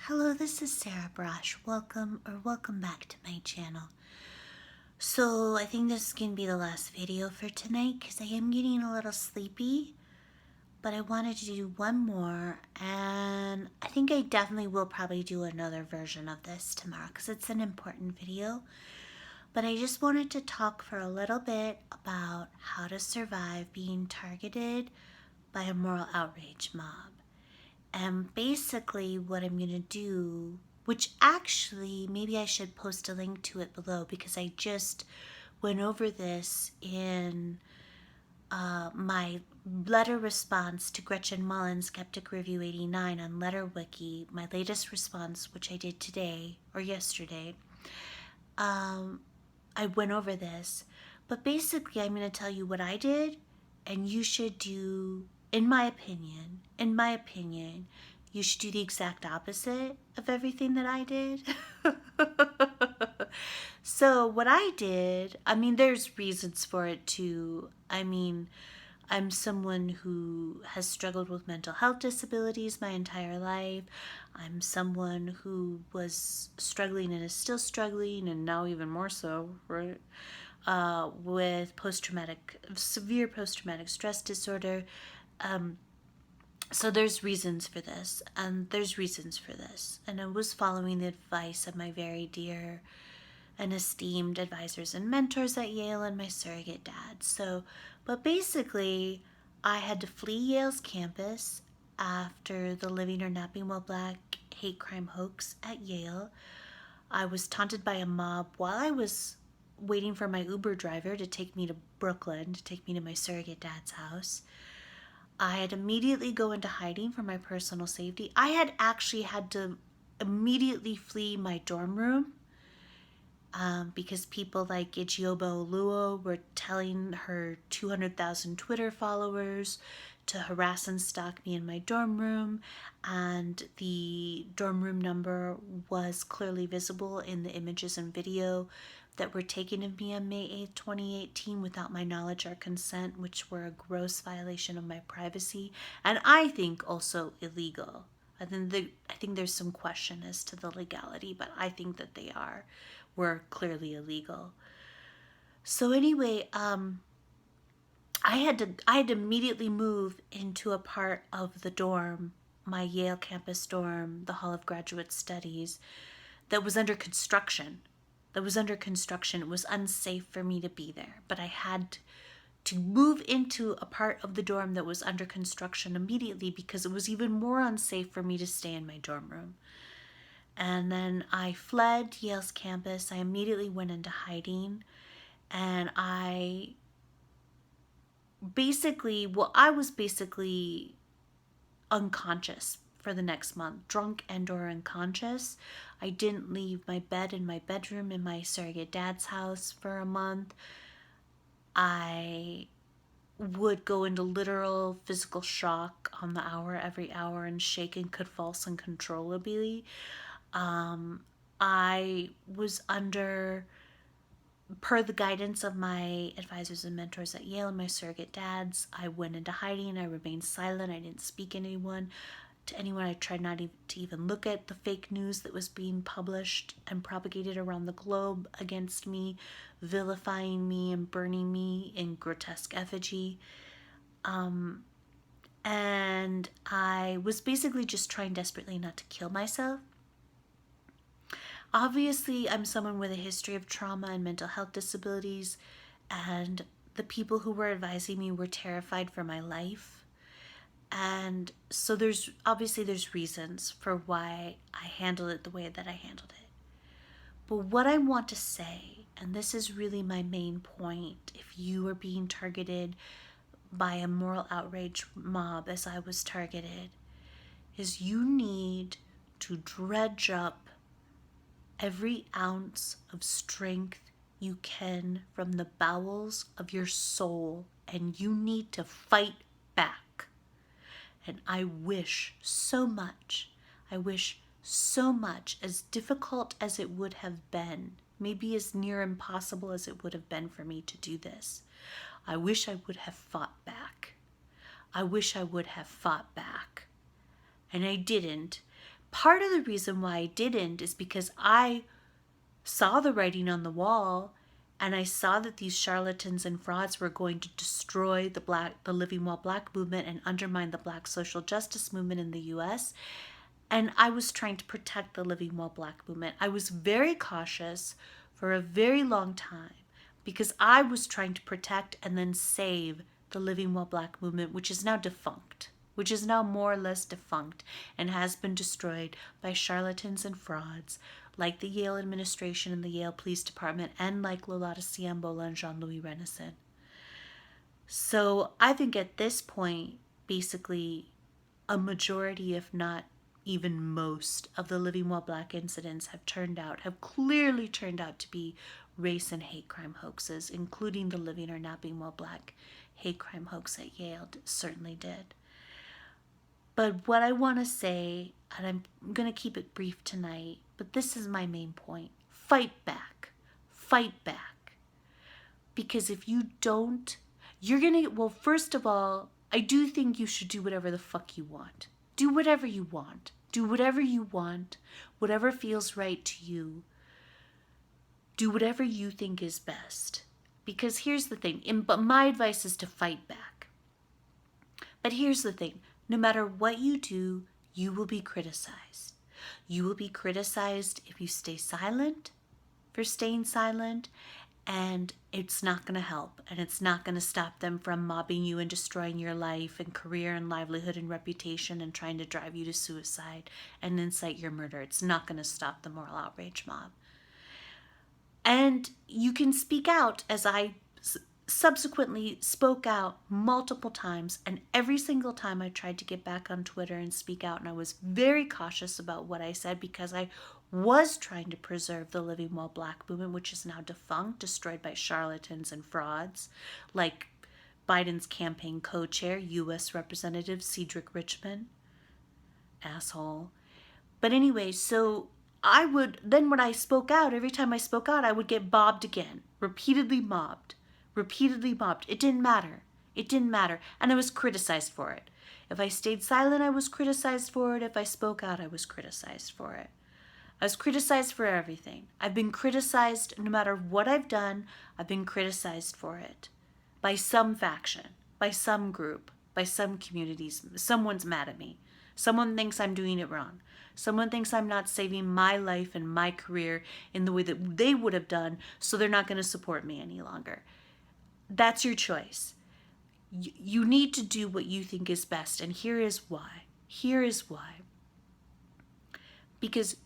Hello, this is Sarah Braasch. Welcome back to my channel. So I think this is going to be the last video for tonight because I am getting a little sleepy, but I wanted to do one more, and I think I definitely will probably do another version of this tomorrow because it's an important video. But I just wanted to talk for a little bit about how to survive being targeted by a moral outrage mob. And basically what I'm going to do, which actually maybe I should post a link to it below because I just went over this in my letter response to Gretchen Mullen's Skeptic Review 89 on LetterWiki, my latest response, which I did today or yesterday. I went over this, but basically I'm going to tell you what I did, and you should do, in my opinion, you should do the exact opposite of everything that I did. So what I did, there's reasons for it too. I'm someone who has struggled with mental health disabilities my entire life. I'm someone who was struggling and is still struggling, and now even more so, right? With severe post-traumatic stress disorder. So there's reasons for this, and I was following the advice of my very dear and esteemed advisors and mentors at Yale and my surrogate dad. But basically, I had to flee Yale's campus after the Living or Napping While Black hate crime hoax at Yale. I was taunted by a mob while I was waiting for my Uber driver to take me to Brooklyn, to take me to my surrogate dad's house. I had immediately go into hiding for my personal safety. I had actually had to immediately flee my dorm room because people like Ijioba Oluo were telling her 200,000 Twitter followers to harass and stalk me in my dorm room, and the dorm room number was clearly visible in the images and video that were taken of me on May 8th, 2018 without my knowledge or consent, which were a gross violation of my privacy, and I think also illegal. I think there's some question as to the legality, but I think that were clearly illegal. So anyway, I had to immediately move into a part of the dorm, my Yale campus dorm, the Hall of Graduate Studies, that was under construction. It was unsafe for me to be there, but I had to move into a part of the dorm that was under construction immediately because it was even more unsafe for me to stay in my dorm room. And then I fled Yale's campus. I immediately went into hiding, and I was basically unconscious for the next month, drunk and or unconscious. I didn't leave my bed in my bedroom in my surrogate dad's house for a month. I would go into literal physical shock on the hour, every hour, and shake and convulse uncontrollably. I was per the guidance of my advisors and mentors at Yale and my surrogate dads, I went into hiding. I remained silent. I didn't speak to anyone. I tried not to even look at the fake news that was being published and propagated around the globe against me, vilifying me and burning me in grotesque effigy. And I was basically just trying desperately not to kill myself. Obviously, I'm someone with a history of trauma and mental health disabilities, and the people who were advising me were terrified for my life. And so there's reasons for why I handled it the way that I handled it. But what I want to say, and this is really my main point, if you are being targeted by a moral outrage mob as I was targeted, is you need to dredge up every ounce of strength you can from the bowels of your soul, and you need to fight back. And I wish so much, as difficult as it would have been, maybe as near impossible as it would have been for me to do this, I wish I would have fought back. And I didn't, part of the reason why I didn't is because I saw the writing on the wall, and I saw that these charlatans and frauds were going to destroy the Living While Black movement and undermine the Black social justice movement in the US. And I was trying to protect the Living While Black movement. I was very cautious for a very long time because I was trying to protect and then save the Living While Black movement, which is now defunct, which is now more or less defunct and has been destroyed by charlatans and frauds like the Yale administration and the Yale Police Department, and like Lolita Ciambola and Jean-Louis Renison. So I think at this point, basically, a majority, if not even most, of the Living While Black incidents have clearly turned out to be race and hate crime hoaxes, including the Living or Napping While Black hate crime hoax at Yale certainly did. But what I want to say, and I'm going to keep it brief tonight, but this is my main point. Fight back. Fight back. Because if you don't, you're going to, well, first of all, I do think you should do whatever the fuck you want. Do whatever you want. Do whatever you want. Whatever feels right to you. Do whatever you think is best. Because here's the thing, but my advice is to fight back. But here's the thing. No matter what you do, you will be criticized. You will be criticized if you stay silent, for staying silent, and it's not going to help, and it's not going to stop them from mobbing you and destroying your life and career and livelihood and reputation and trying to drive you to suicide and incite your murder. It's not going to stop the moral outrage mob. And you can speak out, as I subsequently spoke out multiple times, and every single time I tried to get back on Twitter and speak out, and I was very cautious about what I said because I was trying to preserve the Living While Black movement, which is now defunct, destroyed by charlatans and frauds like Biden's campaign co-chair, U.S. Representative Cedric Richmond. Asshole. But anyway, so then when I spoke out, every time I spoke out, I would get mobbed again, repeatedly mobbed. It didn't matter. And I was criticized for it. If I stayed silent, I was criticized for it. If I spoke out, I was criticized for it. I was criticized for everything. I've been criticized no matter what I've done. I've been criticized for it. By some faction, by some group, by some communities. Someone's mad at me. Someone thinks I'm doing it wrong. Someone thinks I'm not saving my life and my career in the way that they would have done, so they're not going to support me any longer. That's your choice. You need to do what you think is best, and here is why. Because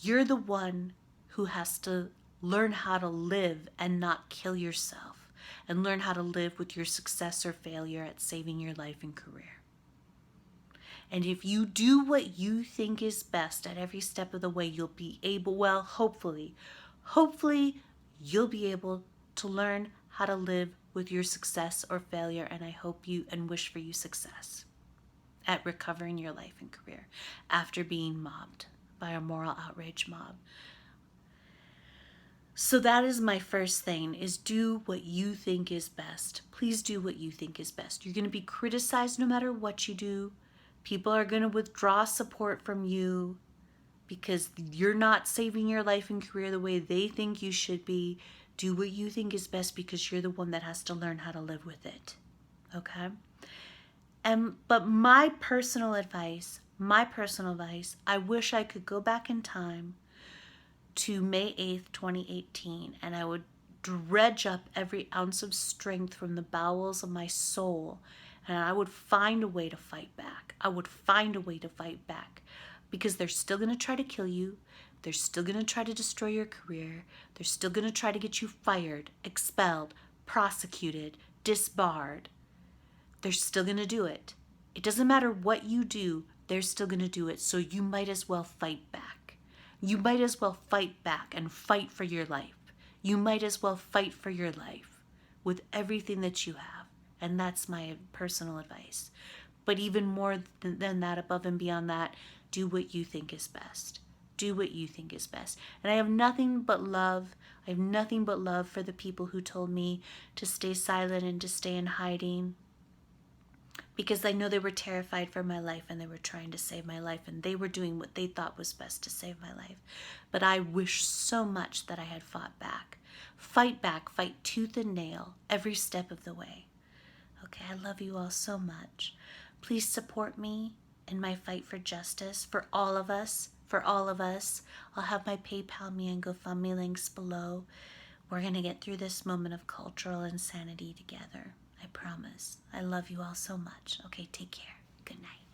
you're the one who has to learn how to live and not kill yourself, and learn how to live with your success or failure at saving your life and career. And if you do what you think is best at every step of the way, you'll be able, well, hopefully you'll be able to learn how to live with your success or failure, and I hope you and wish for you success at recovering your life and career after being mobbed by a moral outrage mob. So that is my first thing, is do what you think is best. Please do what you think is best. You're going to be criticized no matter what you do. People are going to withdraw support from you because you're not saving your life and career the way they think you should be. Do what you think is best because you're the one that has to learn how to live with it. Okay? But my personal advice, I wish I could go back in time to May 8th, 2018, and I would dredge up every ounce of strength from the bowels of my soul, and I would find a way to fight back. Because they're still going to try to kill you. They're still going to try to destroy your career. They're still going to try to get you fired, expelled, prosecuted, disbarred. They're still going to do it. It doesn't matter what you do, they're still going to do it. So you might as well fight back. You might as well fight back and fight for your life. You might as well fight for your life with everything that you have. And that's my personal advice. But even more than that, above and beyond that, do what you think is best. Do what you think is best. And I have nothing but love. I have nothing but love for the people who told me to stay silent and to stay in hiding. because I know they were terrified for my life and they were trying to save my life and they were doing what they thought was best to save my life. But I wish so much that I had fought back. Fight back, fight tooth and nail every step of the way. Okay, I love you all so much. Please support me in my fight for justice for all of us. For all of us. I'll have my PayPal, me, and GoFundMe links below. We're going to get through this moment of cultural insanity together. I promise. I love you all so much. Okay, take care. Good night.